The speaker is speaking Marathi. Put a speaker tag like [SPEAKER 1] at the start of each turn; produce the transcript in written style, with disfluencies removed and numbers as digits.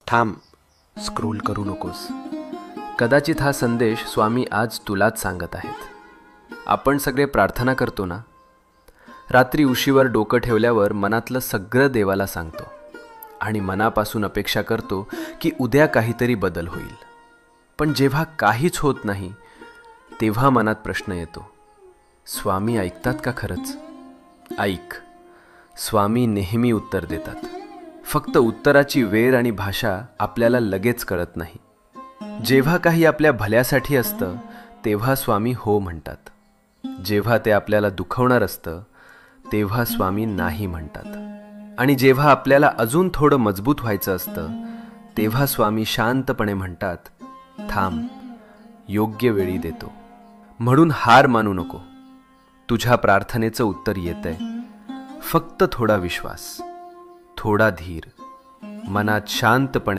[SPEAKER 1] थांब, स्क्रोल करू नकोस. कदाचित हा संदेश स्वामी आज तुलाच सांगत आहेत. आपण सगळे प्रार्थना करतो ना, रात्री उशीवर डोकं ठेवल्यावर मनातलं सगळं देवाला सांगतो आणि मनापासून अपेक्षा करतो की उद्या काहीतरी बदल होईल. पण जेव्हा काहीच होत नाही तेव्हा मनात प्रश्न येतो, स्वामी ऐकतात का खरंच? ऐक, स्वामी नेहमी उत्तर देतात. फक्त उत्तराची वेळ आणि भाषा आपल्याला लगेच कळत नाही. जेव्हा काही आपल्या भल्यासाठी असतं तेव्हा स्वामी हो म्हणतात. जेव्हा ते आपल्याला दुखवणार असतं तेव्हा स्वामी नाही म्हणतात. आणि जेव्हा आपल्याला अजून थोडं मजबूत व्हायचं असतं तेव्हा स्वामी शांतपणे म्हणतात, थांब, योग्य वेळी देतो. म्हणून हार मानू नको. तुझ्या प्रार्थनेचं उत्तर येतंय. फक्त थोडा विश्वास, थोडा धीर, मनात शांतपणे